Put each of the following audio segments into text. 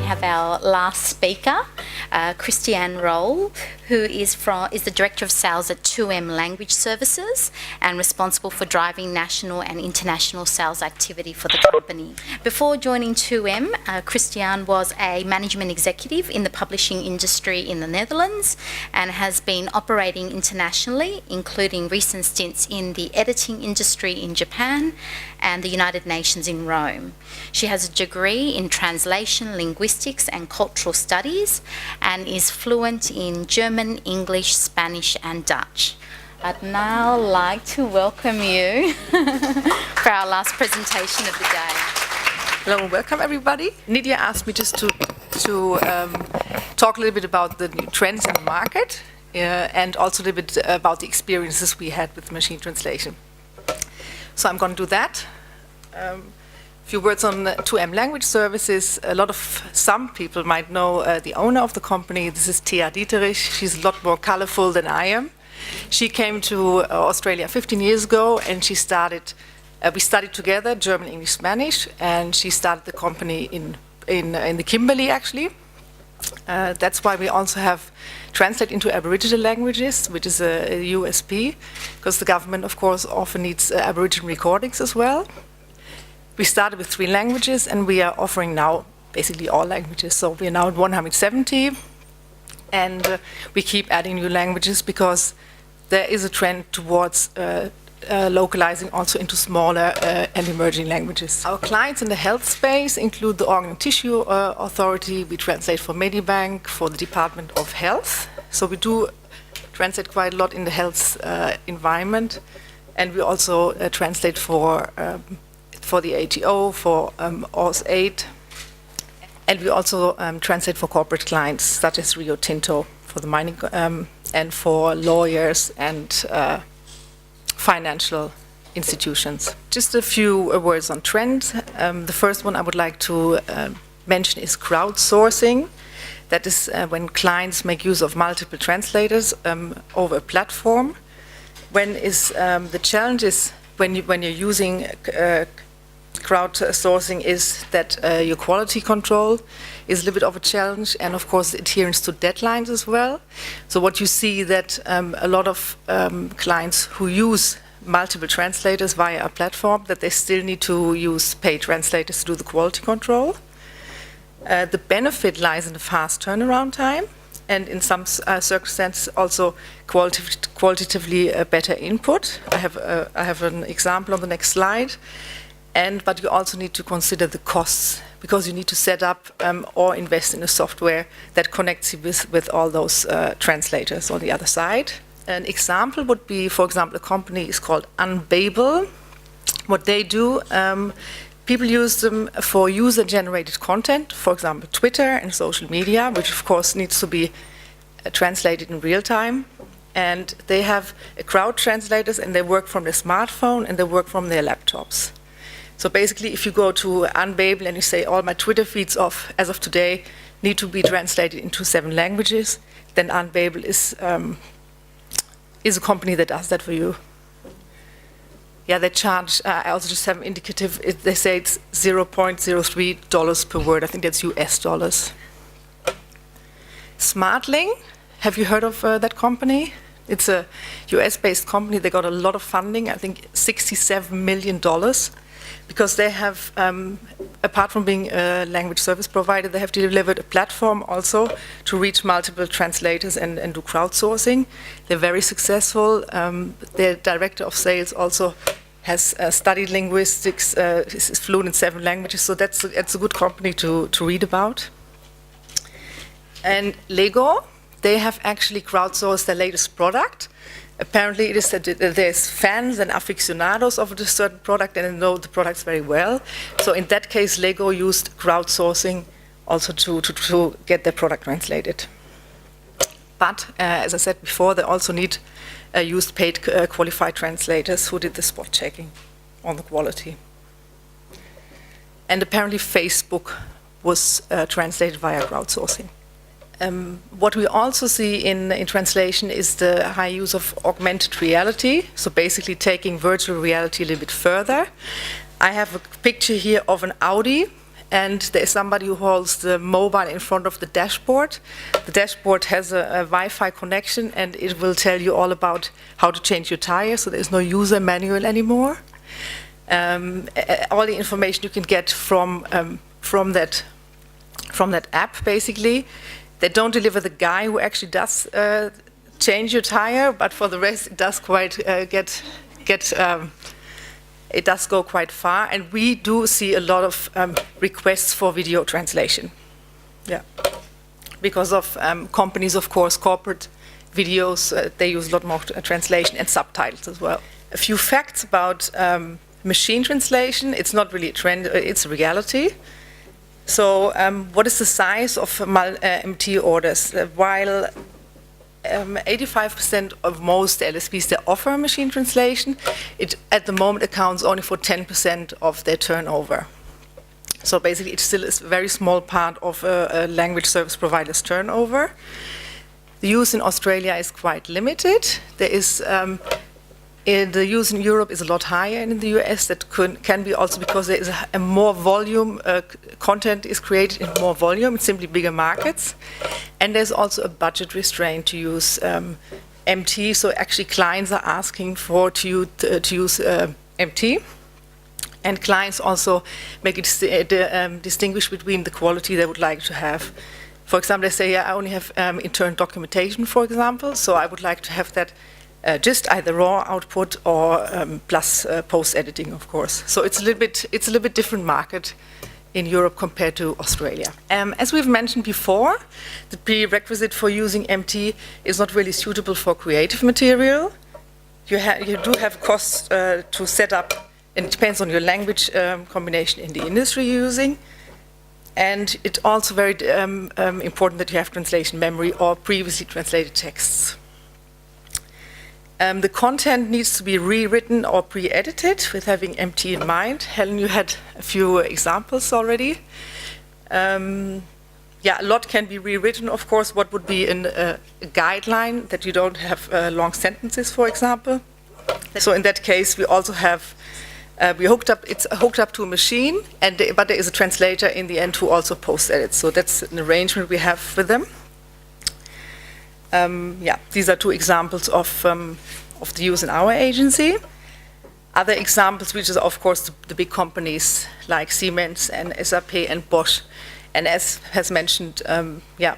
have our last speaker, Christiane who is the Director of Sales at 2M Language Services and responsible for driving national and international sales activity for the company. Before joining 2M, Christiane was a management executive in the publishing industry in the Netherlands and has been operating internationally, including recent stints in the editing industry in Japan and the United Nations in Rome. She has a degree in translation, linguistics and cultural studies and is fluent in German, English, Spanish and Dutch. I'd now like to welcome you for our last presentation of the day. Hello and welcome everybody. Nydia asked me just to talk a little bit about the new trends in the market and also a little bit about the experiences we had with machine translation. So I'm going to do that. A few words on 2M Language Services. Some people might know the owner of the company. This is Thea Dieterich. She's a lot more colorful than I am. She came to Australia 15 years ago and we studied together German, English, Spanish, and she started the company in the Kimberley actually. That's why we also have translate into Aboriginal languages, which is a USP, because the government, of course, often needs Aboriginal recordings as well. We started with 3 languages, and we are offering now basically all languages. So we are now at 170, and we keep adding new languages because there is a trend towards localizing also into smaller and emerging languages. Our clients in the health space include the Organ and Tissue Authority. We translate for Medibank, for the Department of Health. So we do translate quite a lot in the health environment. And we also translate for the ATO, for Aus8. And we also translate for corporate clients, such as Rio Tinto, for the mining, and for lawyers and financial institutions. Just a few words on trends. The first one I would like to mention is crowdsourcing. That is when clients make use of multiple translators over a platform. The challenge is when you're using crowdsourcing is that your quality control is a little bit of a challenge, and of course adherence to deadlines as well. So what you see that a lot of clients who use multiple translators via a platform, that they still need to use paid translators to do the quality control. The benefit lies in the fast turnaround time, and in some circumstances also qualitatively better input. I have an example on the next slide. But you also need to consider the costs, because you need to set up or invest in a software that connects you with all those translators on the other side. An example would be, for example, a company is called Unpayable. What they do, people use them for user-generated content, for example, Twitter and social media, which of course needs to be translated in real time. And they have crowd translators, and they work from their smartphone and they work from their laptops. So basically, if you go to Unpayable and you say all my Twitter feeds as of today need to be translated into 7 languages, then Unpayable is a company that does that for you. Yeah, they charge, I also just have an indicative, they say it's $0.03 per word. I think that's US dollars. SmartLink, have you heard of that company? It's a US-based company. They got a lot of funding, I think $67 million. Because they have, apart from being a language service provider, they have delivered a platform also to reach multiple translators and do crowdsourcing. They're very successful. Their director of sales also has studied linguistics, is fluent in 7 languages, so that's a good company to read about. And Lego, they have actually crowdsourced their latest product. Apparently it is that there's fans and aficionados of a certain product and they know the products very well. So in that case, Lego used crowdsourcing also to get their product translated. But as I said before, they also used paid qualified translators who did the spot checking on the quality. And apparently Facebook was translated via crowdsourcing. What we also see in translation is the high use of augmented reality, so basically taking virtual reality a little bit further. I have a picture here of an Audi, and there is somebody who holds the mobile in front of the dashboard. The dashboard has a Wi-Fi connection, and it will tell you all about how to change your tire, so there's no user manual anymore. All the information you can get from that app, basically. They don't deliver the guy who actually does change your tire, but for the rest, it does quite it does go quite far, and we do see a lot of requests for video translation. Yeah, because of companies, of course, corporate videos, they use a lot more translation and subtitles as well. A few facts about machine translation. It's not really a trend, it's a reality. So what is the size of MT orders? While 85% of most LSPs that offer machine translation, it at the moment accounts only for 10% of their turnover. So basically it still is a very small part of a language service provider's turnover. The use in Australia is quite limited. There is the use in Europe is a lot higher than in the US. That can be also because there is a more volume, content is created in more volume, it's simply bigger markets. And there's also a budget restraint to use MT, so actually clients are asking to use MT. And clients also make it distinguish between the quality they would like to have. For example, they say, yeah, I only have internal documentation, for example, so I would like to have that just either raw output or plus post-editing, of course. So it's a little bit different market in Europe compared to Australia. As we've mentioned before, the prerequisite for using MT is not really suitable for creative material. You do have costs to set up, and it depends on your language combination in the industry you're using. And it's also very important that you have translation memory or previously translated texts. The content needs to be rewritten or pre-edited with having MT in mind. Helen, you had a few examples already. Yeah, a lot can be rewritten, of course. What would be a guideline that you don't have long sentences, for example? So in that case, we also have it's hooked up to a machine, but there is a translator in the end who also post-edits. So that's an arrangement we have with them. Yeah, these are two examples of the use in our agency. Other examples, which is of course the big companies like Siemens and SAP and Bosch. And as has mentioned, yeah,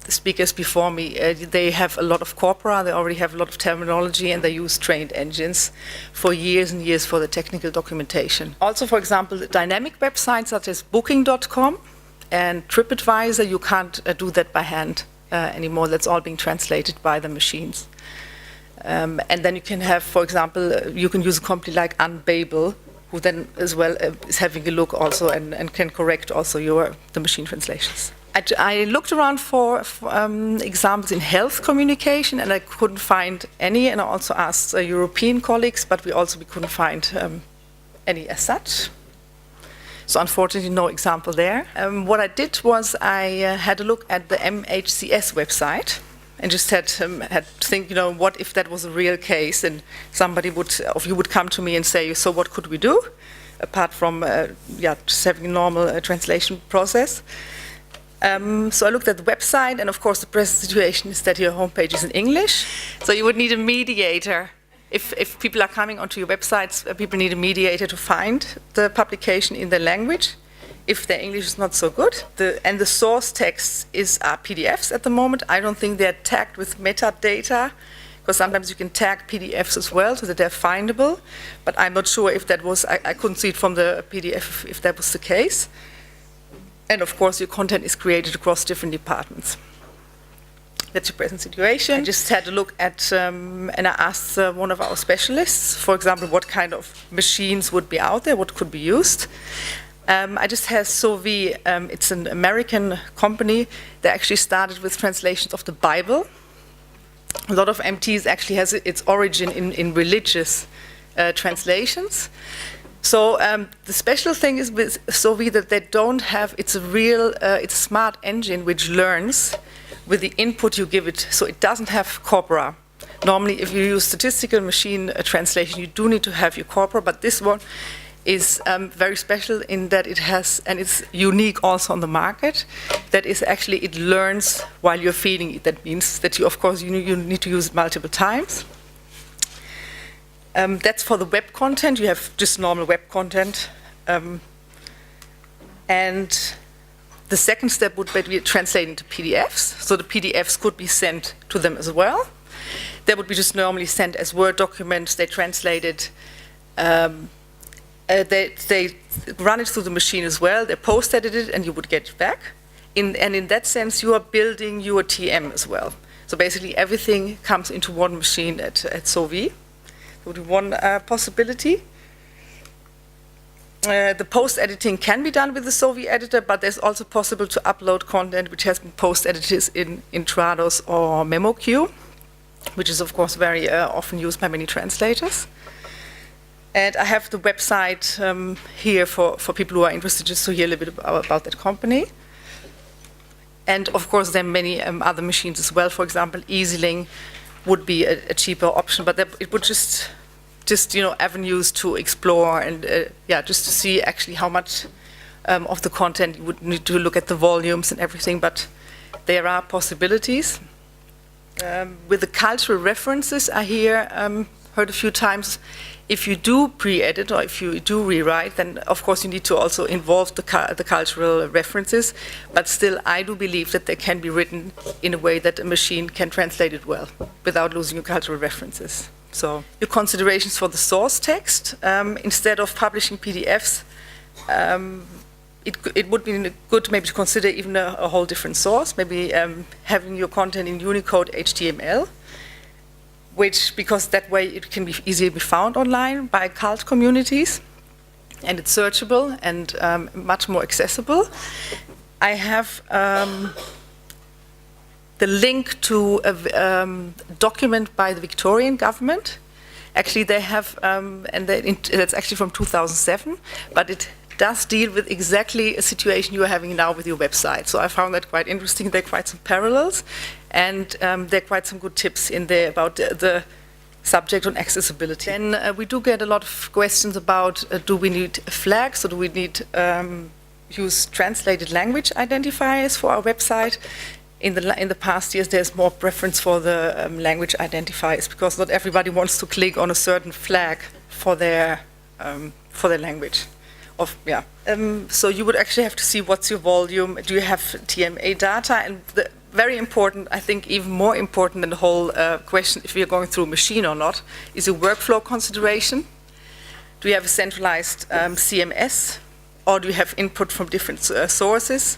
the speakers before me, they have a lot of corpora, they already have a lot of terminology, and they use trained engines for years and years for the technical documentation. Also, for example, dynamic websites such as Booking.com and TripAdvisor, you can't do that by hand anymore. That's all being translated by the machines. And then you can have, for example, you can use a company like Unpayable, who then as well is having a look also and can correct also the machine translations. I looked around for examples in health communication, and I couldn't find any, and I also asked European colleagues, but we couldn't find any as such. So unfortunately, no example there. What I did was I had a look at the MHCS website and just had to think, what if that was a real case, and somebody would come to me and say, so what could we do apart from just having a normal translation process? So I looked at the website, and of course the present situation is that your homepage is in English, so you would need a mediator. If people are coming onto your websites, people need a mediator to find the publication in their language, if their English is not so good. And the source texts are PDFs at the moment. I don't think they're tagged with metadata, because sometimes you can tag PDFs as well so that they're findable, but I'm not sure if that was, I couldn't see it from the PDF if that was the case. And of course your content is created across different departments. That's the present situation. I just had a look at, and I asked one of our specialists, for example, what kind of machines would be out there, what could be used. I just had Sovi, it's an American company that actually started with translations of the Bible. A lot of MTs actually has its origin in religious translations. So the special thing is with Sovi that they don't have, it's a smart engine which learns with the input you give it, so it doesn't have corpora. Normally if you use statistical machine translation, you do need to have your corpora, but this one, is very special in that it has, and it's unique also on the market, that is actually it learns while you're feeding it. That means that you, of course, you need to use it multiple times. That's for the web content. You have just normal web content. And the second step would be translating to PDFs. So the PDFs could be sent to them as well. They would be just normally sent as Word documents. They translate it. They run it through the machine as well. They post-edit it, and you would get it back. And in that sense, you are building your TM as well. So basically, everything comes into one machine at Sovi. That would be one possibility. The post-editing can be done with the Sovi editor, but there's also possible to upload content which has been post-edited in Trados or MemoQ, which is, of course, very often used by many translators. And I have the website here for people who are interested, just to hear a little bit about that company. And, of course, there are many other machines as well. For example, EasyLink would be a cheaper option, but it would just avenues to explore and just to see actually how much of the content. You would need to look at the volumes and everything, but there are possibilities. With the cultural references, I heard a few times, if you do pre-edit or if you do rewrite, then of course you need to also involve the cultural references, but still I do believe that they can be written in a way that a machine can translate it well without losing your cultural references. So your considerations for the source text, instead of publishing PDFs, it would be good maybe to consider even a whole different source, maybe having your content in Unicode HTML, because that way it can be easily be found online by cult communities, and it's searchable and much more accessible. I have the link to a document by the Victorian government. Actually, they have, that's actually from 2007, but it does deal with exactly a situation you are having now with your website. So I found that quite interesting. There are quite some parallels, and there are quite some good tips in there about the subject on accessibility. Then we do get a lot of questions about do we need flags, or do we need use translated language identifiers for our website? In the past years, there's more preference for the language identifiers, because not everybody wants to click on a certain flag for their language. So you would actually have to see what's your volume. Do you have TMA data? And very important, I think even more important than the whole question if we are going through a machine or not, is a workflow consideration. Do you have a centralized CMS, or do you have input from different sources?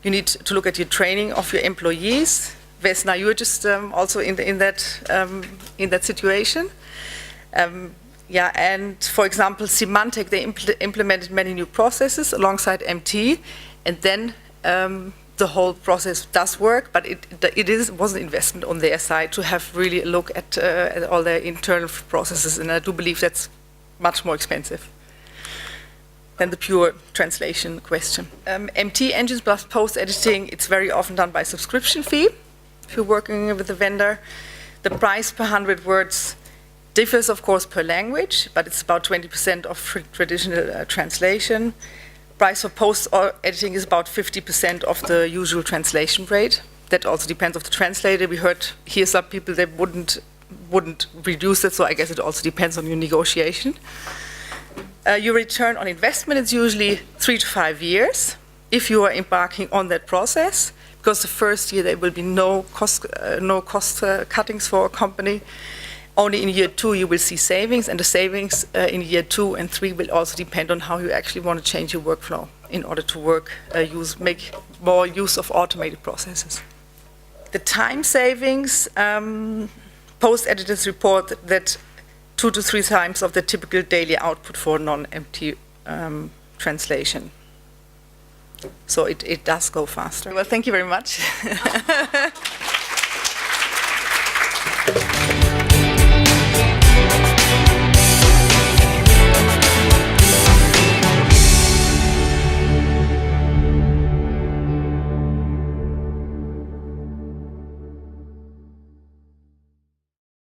You need to look at your training of your employees. Vesna, you are just also in that situation. And for example, Symantec, they implemented many new processes alongside MT, and then the whole process does work, but it was an investment on their side to have really a look at all their internal processes, and I do believe that's much more expensive than the pure translation question. MT engines plus post-editing, it's very often done by subscription fee if you're working with a vendor. The price per 100 words differs, of course, per language, but it's about 20% of traditional translation. Price for post-editing is about 50% of the usual translation rate. That also depends on the translator. We heard here some people, they wouldn't reduce it, so I guess it also depends on your negotiation. Your return on investment is usually 3 to 5 years if you are embarking on that process, because the first year there will be no cost cuttings for a company. Only in year 2 you will see savings, and the savings in year 2 and 3 will also depend on how you actually want to change your workflow in order to make more use of automated processes. The time savings, post-editors report that 2 to 3 times of the typical daily output for non-MT translation. So it does go faster. Well, thank you very much.